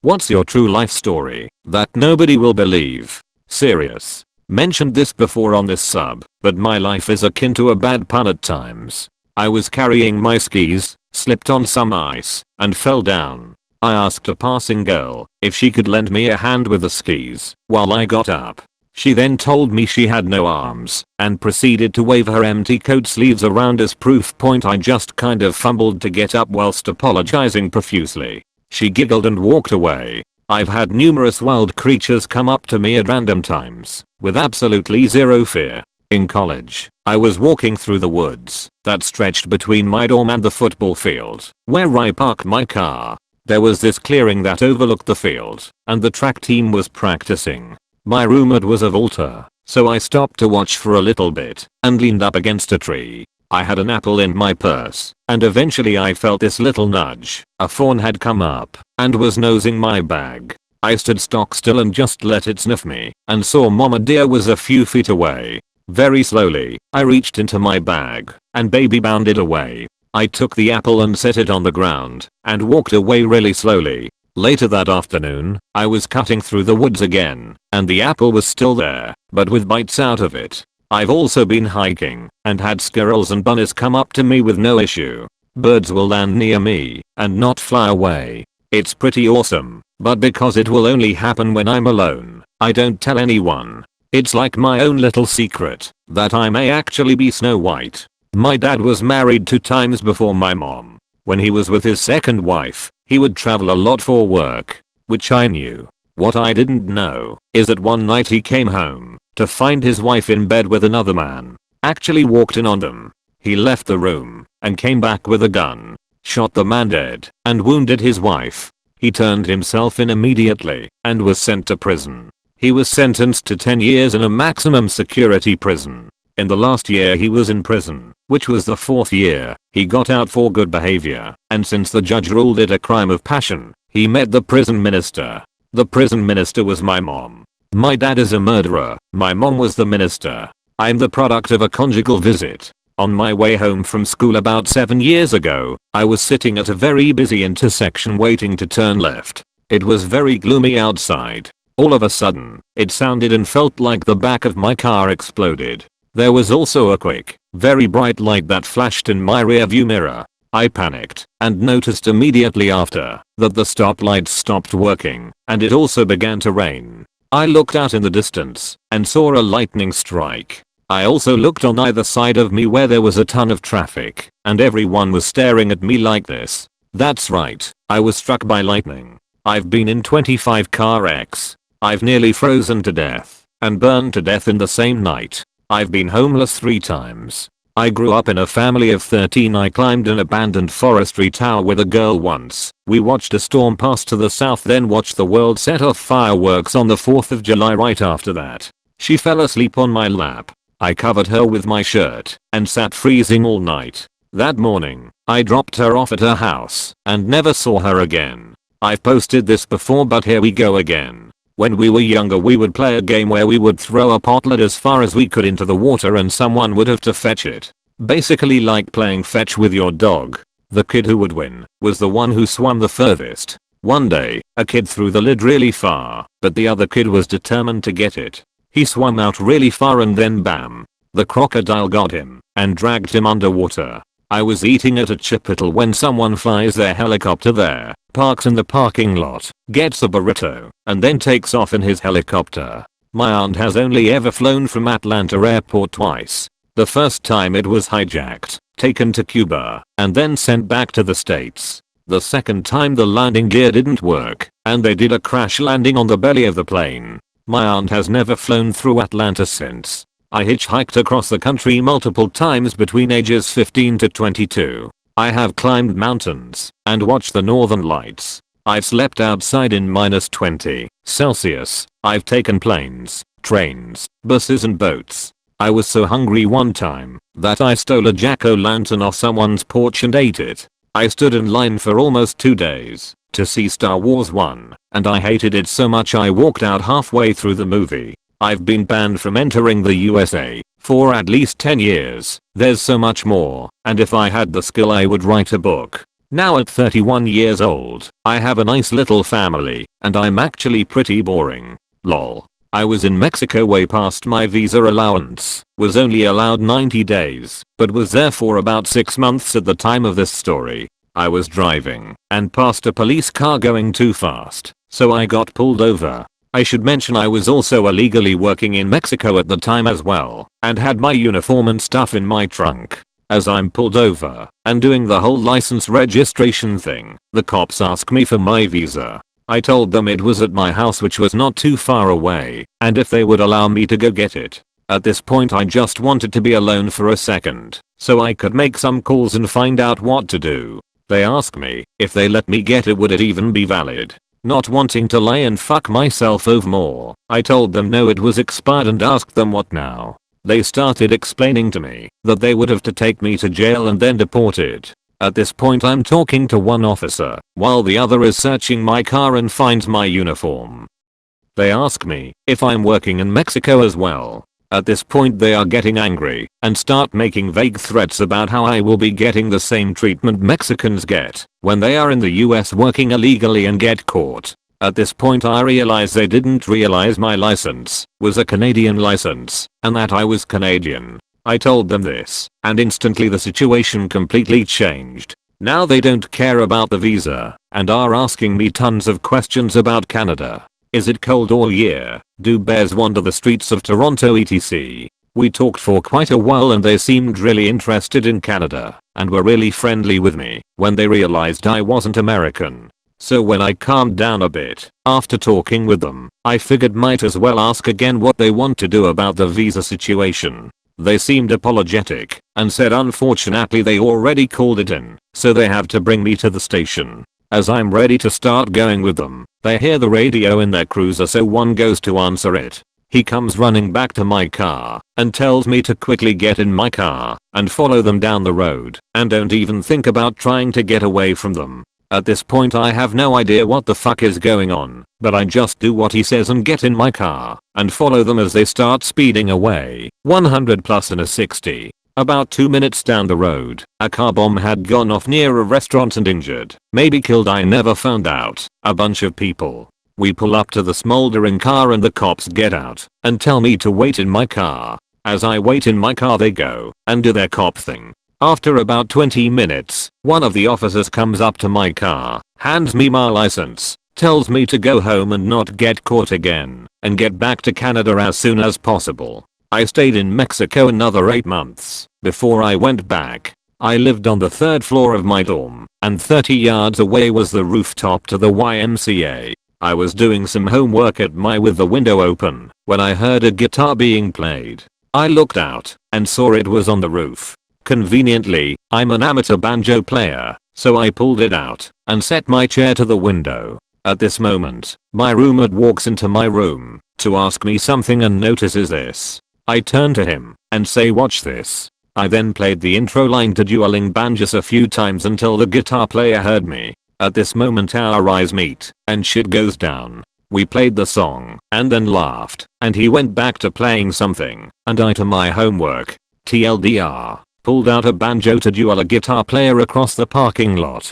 What's your true life story that nobody will believe? Serious. Mentioned this before on this sub, but my life is akin to a bad pun at times. I was carrying my skis, slipped on some ice, and fell down. I asked a passing girl if she could lend me a hand with the skis while I got up. She then told me she had no arms and proceeded to wave her empty coat sleeves around as proof point. I just kind of fumbled to get up whilst apologizing profusely. She giggled and walked away. I've had numerous wild creatures come up to me at random times with absolutely zero fear. In college, I was walking through the woods that stretched between my dorm and the football field where I parked my car. There was this clearing that overlooked the field, and the track team was practicing. My roommate was a vaulter, so I stopped to watch for a little bit and leaned up against a tree. I had an apple in my purse, and eventually I felt this little nudge. A fawn had come up and was nosing my bag. I stood stock still and just let it sniff me, and saw mama deer was a few feet away. Very slowly, I reached into my bag, and baby bounded away. I took the apple and set it on the ground, and walked away really slowly. Later that afternoon, I was cutting through the woods again, and the apple was still there, but with bites out of it. I've also been hiking, and had squirrels and bunnies come up to me with no issue. Birds will land near me, and not fly away. It's pretty awesome, but because it will only happen when I'm alone, I don't tell anyone. It's like my own little secret, that I may actually be Snow White. My dad was married 2 times before my mom. When he was with his second wife, he would travel a lot for work, which I knew. What I didn't know is that one night he came home to find his wife in bed with another man. Actually walked in on them. He left the room and came back with a gun, shot the man dead, and wounded his wife. He turned himself in immediately and was sent to prison. He was sentenced to 10 years in a maximum security prison. In the last year he was in prison, which was the 4th year, he got out for good behavior, and since the judge ruled it a crime of passion, he met the prison minister. The prison minister was my mom. My dad is a murderer, my mom was the minister. I'm the product of a conjugal visit. On my way home from school about 7 years ago, I was sitting at a very busy intersection waiting to turn left. It was very gloomy outside. All of a sudden, it sounded and felt like the back of my car exploded. There was also a quick, very bright light that flashed in my rearview mirror. I panicked and noticed immediately after that the stoplights stopped working and it also began to rain. I looked out in the distance and saw a lightning strike. I also looked on either side of me where there was a ton of traffic and everyone was staring at me like this. That's right, I was struck by lightning. I've been in 25 car wrecks. I've nearly frozen to death and burned to death in the same night. I've been homeless 3 times. I grew up in a family of 13. I climbed an abandoned forestry tower with a girl once. We watched a storm pass to the south, then watched the world set off fireworks on the 4th of July right after that. She fell asleep on my lap. I covered her with my shirt and sat freezing all night. That morning, I dropped her off at her house and never saw her again. I've posted this before, but here we go again. When we were younger we would play a game where we would throw a pot lid as far as we could into the water and someone would have to fetch it. Basically like playing fetch with your dog. The kid who would win was the one who swam the furthest. One day, a kid threw the lid really far, but the other kid was determined to get it. He swam out really far and then bam! The crocodile got him and dragged him underwater. I was eating at a Chipotle when someone flies their helicopter there, parks in the parking lot, gets a burrito, and then takes off in his helicopter. My aunt has only ever flown from Atlanta airport twice. The first time it was hijacked, taken to Cuba, and then sent back to the States. The second time the landing gear didn't work, and they did a crash landing on the belly of the plane. My aunt has never flown through Atlanta since. I hitchhiked across the country multiple times between ages 15 to 22. I have climbed mountains and watched the northern lights. I've slept outside in -20 Celsius. I've taken planes, trains, buses and boats. I was so hungry one time that I stole a jack-o'-lantern off someone's porch and ate it. I stood in line for almost 2 days to see Star Wars 1, and I hated it so much I walked out halfway through the movie. I've been banned from entering the USA for at least 10 years. There's so much more, and if I had the skill I would write a book. Now at 31 years old, I have a nice little family, and I'm actually pretty boring. Lol. I was in Mexico way past my visa allowance, was only allowed 90 days, but was there for about 6 months at the time of this story. I was driving and passed a police car going too fast, so I got pulled over. I should mention I was also illegally working in Mexico at the time as well, and had my uniform and stuff in my trunk. As I'm pulled over and doing the whole license registration thing, the cops ask me for my visa. I told them it was at my house, which was not too far away, and if they would allow me to go get it. At this point I just wanted to be alone for a second, so I could make some calls and find out what to do. They asked me if they let me get it would it even be valid. Not wanting to lie and fuck myself over more, I told them no, it was expired, and asked them what now. They started explaining to me that they would have to take me to jail and then deported. At this point I'm talking to one officer while the other is searching my car and finds my uniform. They ask me if I'm working in Mexico as well. At this point they are getting angry and start making vague threats about how I will be getting the same treatment Mexicans get when they are in the US working illegally and get caught. At this point I realize they didn't realize my license was a Canadian license and that I was Canadian. I told them this, and instantly the situation completely changed. Now they don't care about the visa and are asking me tons of questions about Canada. Is it cold all year? Do bears wander the streets of Toronto etc. We talked for quite a while and they seemed really interested in Canada and were really friendly with me when they realized I wasn't American. So when I calmed down a bit after talking with them, I figured might as well ask again what they want to do about the visa situation. They seemed apologetic and said unfortunately they already called it in, so they have to bring me to the station. As I'm ready to start going with them, they hear the radio in their cruiser, so one goes to answer it. He comes running back to my car and tells me to quickly get in my car and follow them down the road and don't even think about trying to get away from them. At this point I have no idea what the fuck is going on, but I just do what he says and get in my car and follow them as they start speeding away, 100 plus in a 60. About 2 minutes down the road, a car bomb had gone off near a restaurant and injured, maybe killed, I never found out, a bunch of people. We pull up to the smoldering car and the cops get out and tell me to wait in my car. As I wait in my car they go and do their cop thing. After about 20 minutes, one of the officers comes up to my car, hands me my license, tells me to go home and not get caught again, and get back to Canada as soon as possible. I stayed in Mexico another 8 months before I went back. I lived on the 3rd floor of my dorm, and 30 yards away was the rooftop to the YMCA. I was doing some homework at my with the window open when I heard a guitar being played. I looked out and saw it was on the roof. Conveniently, I'm an amateur banjo player, so I pulled it out and set my chair to the window. At this moment, my roommate walks into my room to ask me something and notices this. I turn to him and say, "Watch this." I then played the intro line to Dueling Banjos a few times until the guitar player heard me. At this moment our eyes meet and shit goes down. We played the song and then laughed, and he went back to playing something and I to my homework. TLDR. Pulled out a banjo to duel a guitar player across the parking lot.